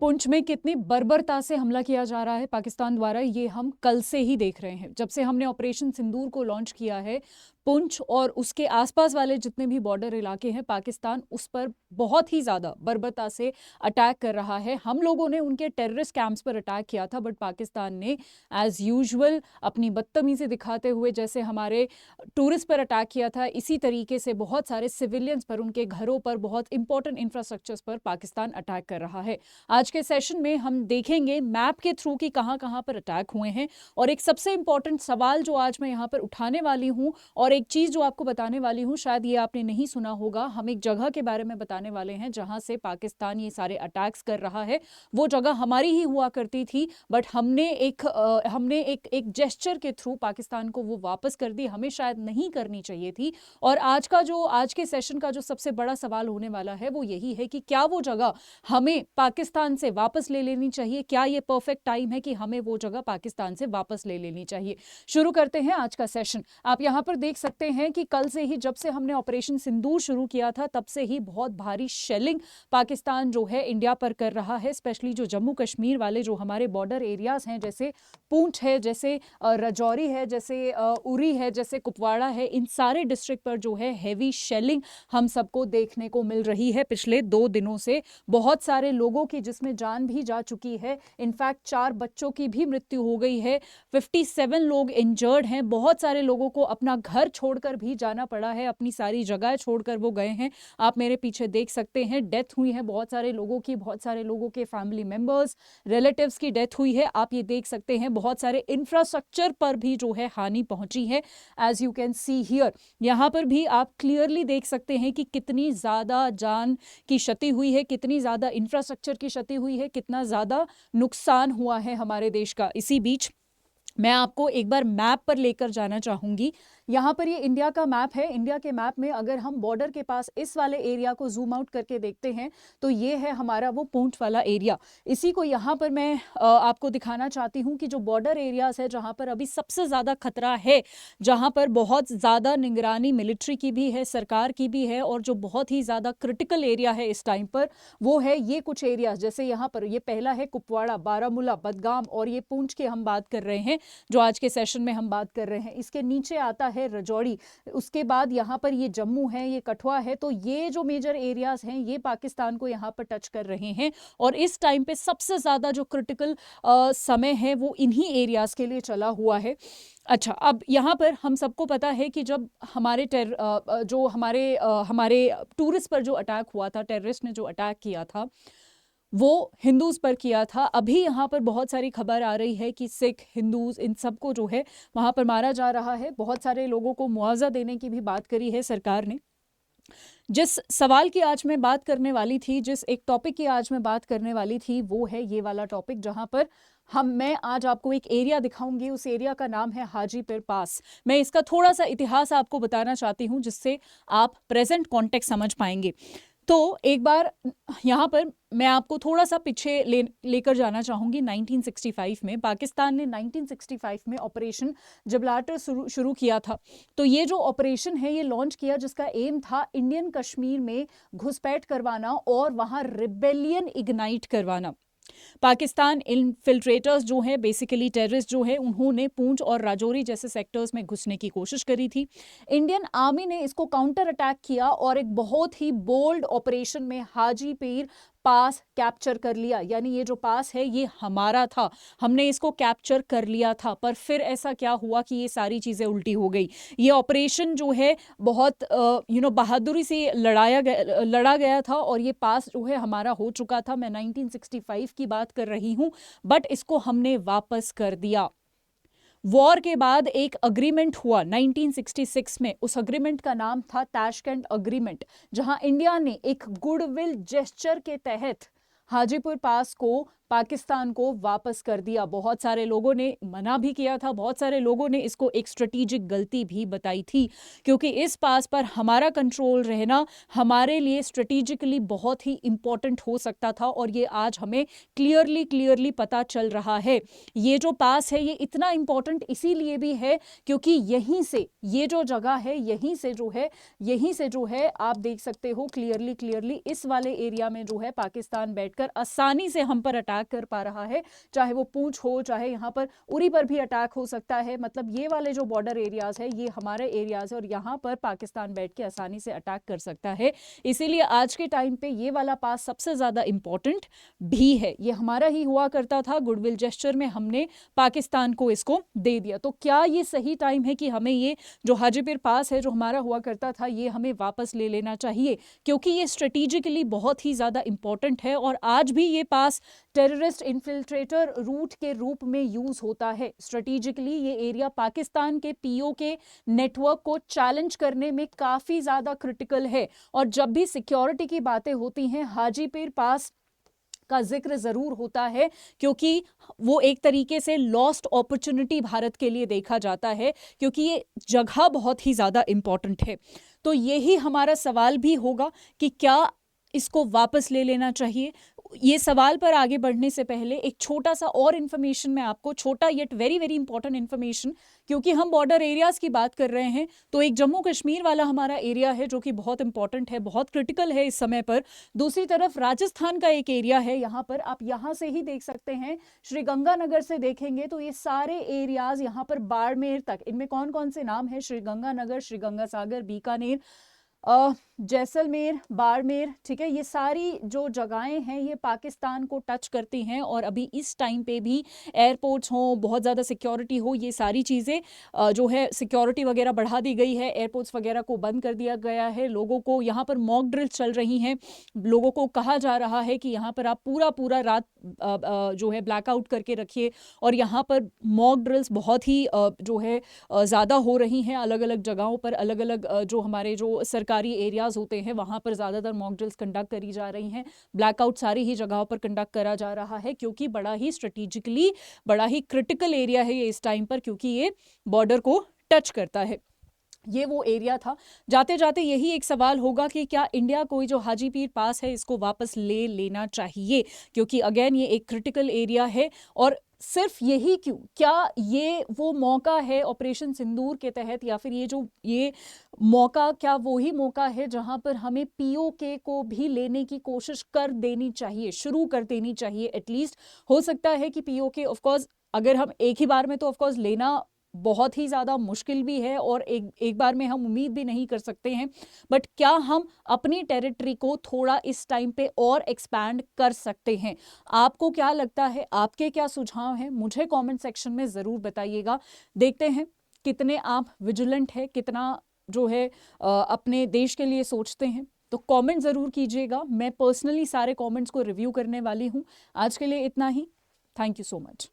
पुंछ में कितनी बर्बरता से हमला किया जा रहा है पाकिस्तान द्वारा, ये हम कल से ही देख रहे हैं। जब से हमने ऑपरेशन सिंदूर को लॉन्च किया है, पुंछ और उसके आसपास वाले जितने भी बॉर्डर इलाके हैं, पाकिस्तान उस पर बहुत ही ज़्यादा बर्बरता से अटैक कर रहा है। हम लोगों ने उनके टेररिस्ट कैंप्स पर अटैक किया था, बट पाकिस्तान ने एज़ यूजुअल अपनी बदतमीज़ी दिखाते हुए, जैसे हमारे टूरिस्ट पर अटैक किया था, इसी तरीके से बहुत सारे सिविलियंस पर, उनके घरों पर, बहुत इंपॉर्टेंट इंफ्रास्ट्रक्चर्स पर पाकिस्तान अटैक कर रहा है। आज के सेशन में हम देखेंगे मैप के थ्रू कि कहां कहां पर अटैक हुए हैं, और एक सबसे इंपॉर्टेंट सवाल जो आज मैं यहां पर उठाने वाली हूं, और एक चीज जो आपको बताने वाली हूं, शायद ये आपने नहीं सुना होगा, हम एक जगह के बारे में बताने वाले हैं जहां से पाकिस्तान ये सारे अटैक्स कर रहा है। वो जगह हमारी ही हुआ करती थी, बट हमने एक जेस्चर के थ्रू पाकिस्तान को वो वापस कर दी। हमें शायद नहीं करनी चाहिए थी। और आज के सेशन का जो सबसे बड़ा सवाल होने वाला है वो यही है कि क्या वो जगह हमें पाकिस्तान से वापस ले लेनी चाहिए? क्या ये परफेक्ट टाइम है कि हमें वो जगह पाकिस्तान से वापस ले लेनी चाहिए? शुरू करते हैं आज का सेशन। आप यहां पर देख सकते हैं कि कल से ही, जब से हमने ऑपरेशन सिंदूर शुरू किया था, तब से ही बहुत भारी शेलिंग पाकिस्तान जो है इंडिया पर कर रहा है। स्पेशली जो जम्मू कश्मीर वाले जो हमारे बॉर्डर एरियाज हैं, जैसे पूंछ है, जैसे राजौरी है, जैसे उरी है, जैसे कुपवाड़ा है, इन सारे डिस्ट्रिक्ट पर जो है हैवी शेलिंग हम सबको देखने को मिल रही है पिछले 2 दिनों से। बहुत सारे लोगों की जिसमें जान भी जा चुकी है। इनफैक्ट 4 बच्चों की भी मृत्यु हो गई है। 57 लोग इंजर्ड हैं। बहुत सारे लोगों को अपना घर छोड़कर भी जाना पड़ा है, अपनी सारी जगह छोड़कर वो गए हैं। आप मेरे पीछे देख सकते हैं, डेथ हुई है बहुत सारे लोगों की, बहुत सारे लोगों के फैमिली मेंबर्स, रिलेटिव्स की डेथ हुई है। आप ये देख सकते हैं, बहुत सारे इंफ्रास्ट्रक्चर पर भी जो है हानि पहुंची है। As you can see here, यहां पर भी आप क्लियरली देख सकते हैं कि कितनी ज्यादा जान की क्षति हुई है, कितनी ज्यादा इंफ्रास्ट्रक्चर की क्षति हुई है, कितना ज्यादा नुकसान हुआ है हमारे देश का। इसी बीच मैं आपको एक बार मैप पर लेकर जाना चाहूंगी। यहाँ पर ये इंडिया का मैप है। इंडिया के मैप में अगर हम बॉर्डर के पास इस वाले एरिया को जूम आउट करके देखते हैं, तो ये है हमारा वो पूंछ वाला एरिया। इसी को यहाँ पर मैं आपको दिखाना चाहती हूँ कि जो बॉर्डर एरियाज है, जहाँ पर अभी सबसे ज़्यादा खतरा है, जहाँ पर बहुत ज़्यादा निगरानी मिलिट्री की भी है, सरकार की भी है, और जो बहुत ही ज़्यादा क्रिटिकल एरिया है इस टाइम पर, वो है ये कुछ एरियाज। जैसे यहाँ पर ये पहला है कुपवाड़ा, बारामूला, बदगाम, और ये पूंछ की हम बात कर रहे हैं जो आज के सेशन में हम बात कर रहे हैं। इसके नीचे आता है राजौरी, उसके बाद यहाँ पर ये जम्मू है, ये कठुआ है। तो ये जो मेजर एरियाज हैं, ये पाकिस्तान को यहाँ पर टच कर रहे हैं, और इस टाइम पे सबसे ज्यादा जो क्रिटिकल समय है वो इन्हीं एरियाज के लिए चला हुआ है। अच्छा, अब यहाँ पर हम सबको पता है कि जब हमारे टूरिस्ट पर जो अटैक हुआ था, टेररिस्ट ने जो अटैक किया था, वो हिंदूज पर किया था। अभी यहाँ पर बहुत सारी खबर आ रही है कि सिख, हिंदूज, इन सबको जो है वहाँ पर मारा जा रहा है। बहुत सारे लोगों को मुआवजा देने की भी बात करी है सरकार ने। जिस सवाल की आज मैं बात करने वाली थी, जिस एक टॉपिक की आज मैं बात करने वाली थी, वो है ये वाला टॉपिक, जहां पर मैं आज आपको एक एरिया दिखाऊंगी। उस एरिया का नाम है हाजीपुर पास। मैं इसका थोड़ा सा इतिहास आपको बताना चाहती हूं, जिससे आप प्रेजेंट कॉन्टेक्स्ट समझ पाएंगे। तो एक बार यहाँ पर मैं आपको थोड़ा सा पीछे लेकर जाना चाहूंगी। 1965 में पाकिस्तान ने 1965 में ऑपरेशन जिब्राल्टर शुरू किया था। तो ये जो ऑपरेशन है, ये लॉन्च किया, जिसका एम था इंडियन कश्मीर में घुसपैठ करवाना और वहां रिबेलियन इग्नाइट करवाना। पाकिस्तान इनफिल्ट्रेटर्स जो हैं, बेसिकली टेररिस्ट जो हैं, उन्होंने पूंछ और राजौरी जैसे सेक्टर्स में घुसने की कोशिश करी थी। इंडियन आर्मी ने इसको काउंटर अटैक किया और एक बहुत ही बोल्ड ऑपरेशन में हाजीपुर पास कैप्चर कर लिया। यानी ये जो पास है ये हमारा था, हमने इसको कैप्चर कर लिया था। पर फिर ऐसा क्या हुआ कि ये सारी चीजें उल्टी हो गई। ये ऑपरेशन जो है बहुत बहादुरी से लड़ा गया था, और ये पास जो है हमारा हो चुका था। मैं 1965 की बात कर रही हूं, बट इसको हमने वापस कर दिया। वॉर के बाद एक अग्रीमेंट हुआ 1966 में। उस अग्रीमेंट का नाम था ताशकंद अग्रीमेंट, जहां इंडिया ने एक गुडविल जेस्चर के तहत हाजीपुर पास को, पाकिस्तान को वापस कर दिया। बहुत सारे लोगों ने मना भी किया था, बहुत सारे लोगों ने इसको एक स्ट्रेटेजिक गलती भी बताई थी, क्योंकि इस पास पर हमारा कंट्रोल रहना हमारे लिए स्ट्रेटेजिकली बहुत ही इंपॉर्टेंट हो सकता था। और ये आज हमें क्लियरली पता चल रहा है। ये जो पास है, ये इतना इंपॉर्टेंट इसीलिए भी है क्योंकि यहीं से, ये जो जगह है, यहीं से जो है आप देख सकते हो क्लियरली इस वाले एरिया में जो है पाकिस्तान बैठ बैठकर आसानी से हम पर अटैक कर पा रहा है, चाहे वो पूंछ हो, चाहे यहाँ पर उरी पर भी अटैक हो सकता है। मतलब ये वाले जो बॉर्डर एरियाज है ये हमारे एरियाज है और यहाँ पर पाकिस्तान बैठ के आसानी से अटैक कर सकता है। इसीलिए आज के टाइम पे ये वाला पास सबसे ज्यादा इंपॉर्टेंट भी है। ये हमारा ही हुआ करता था, गुडविल जेस्चर में हमने पाकिस्तान को इसको दे दिया। तो क्या ये सही टाइम है कि हमें ये जो हाजीपीर पास है जो हमारा हुआ करता था ये हमें वापस ले लेना चाहिए? क्योंकि ये स्ट्रेटेजिकली बहुत ही ज्यादा इंपॉर्टेंट है और आज भी ये पास टेररिस्ट इन्फिल्ट्रेटर रूट के रूप में यूज होता है। स्ट्रेटेजिकली ये एरिया पाकिस्तान के पीओ के नेटवर्क को चैलेंज करने में काफी ज्यादा क्रिटिकल है। और जब भी सिक्योरिटी की बातें होती हैं हाजीपीर पास का जिक्र जरूर होता है, क्योंकि वो एक तरीके से लॉस्ट अपॉर्चुनिटी भारत के लिए देखा जाता है, क्योंकि ये जगह बहुत ही ज्यादा इंपॉर्टेंट है। तो यही हमारा सवाल भी होगा कि क्या इसको वापस ले लेना चाहिए। ये सवाल पर आगे बढ़ने से पहले एक छोटा सा और इन्फॉर्मेशन मैं आपको, छोटा yet very very important information, क्योंकि हम बॉर्डर एरियाज की बात कर रहे हैं तो एक जम्मू कश्मीर वाला हमारा एरिया है जो कि बहुत इंपॉर्टेंट है, बहुत क्रिटिकल है इस समय पर। दूसरी तरफ राजस्थान का एक एरिया है, यहाँ पर आप यहाँ से ही देख सकते हैं, श्रीगंगानगर से देखेंगे तो ये सारे एरियाज यहाँ पर बाड़मेर तक, इनमें कौन कौन से नाम है, श्रीगंगानगर, श्रीगंगासागर, बीकानेर, जैसलमेर, बाड़मेर, ठीक है, ये सारी जो जगहें हैं ये पाकिस्तान को टच करती हैं। और अभी इस टाइम पे भी एयरपोर्ट्स हो, बहुत ज़्यादा सिक्योरिटी हो, ये सारी चीज़ें जो है सिक्योरिटी वगैरह बढ़ा दी गई है, एयरपोर्ट्स वगैरह को बंद कर दिया गया है। लोगों को यहाँ पर मॉक ड्रिल्स चल रही हैं, लोगों को कहा जा रहा है कि यहाँ पर आप पूरा पूरा रात जो है ब्लैकआउट करके रखिए। और यहाँ पर मॉक ड्रिल्स बहुत ही जो है ज़्यादा हो रही हैं, अलग अलग जगहों पर, अलग अलग जो हमारे जो सरकारी एरियाज होते हैं वहाँ पर ज़्यादातर मॉक ड्रिल्स कंडक्ट करी जा रही हैं। ब्लैकआउट सारी ही जगहों पर कंडक्ट करा जा रहा है, क्योंकि बड़ा ही स्ट्रेटेजिकली बड़ा ही क्रिटिकल एरिया है ये इस टाइम पर, क्योंकि ये बॉर्डर को टच करता है। ये वो एरिया था। जाते जाते यही एक सवाल होगा कि क्या इंडिया को जो हाजीपीर पास है इसको वापस ले लेना चाहिए, क्योंकि अगेन ये एक क्रिटिकल एरिया है। और सिर्फ यही क्यों, क्या ये वो मौका है ऑपरेशन सिंदूर के तहत, या फिर ये मौका क्या वही मौका है जहां पर हमें पीओके को भी लेने की कोशिश कर देनी चाहिए, शुरू कर देनी चाहिए एटलीस्ट। हो सकता है कि पीओके ऑफ कोर्स अगर हम एक ही बार में, तो ऑफ कोर्स लेना बहुत ही ज़्यादा मुश्किल भी है और एक बार में हम उम्मीद भी नहीं कर सकते हैं, बट क्या हम अपनी टेरिटरी को थोड़ा इस टाइम पे और एक्सपैंड कर सकते हैं? आपको क्या लगता है, आपके क्या सुझाव हैं, मुझे कमेंट सेक्शन में ज़रूर बताइएगा। देखते हैं कितने आप विजिलेंट है, कितना जो है अपने देश के लिए सोचते हैं। तो कमेंट ज़रूर कीजिएगा, मैं पर्सनली सारे कमेंट्स को रिव्यू करने वाली हूँ। आज के लिए इतना ही, थैंक यू सो मच।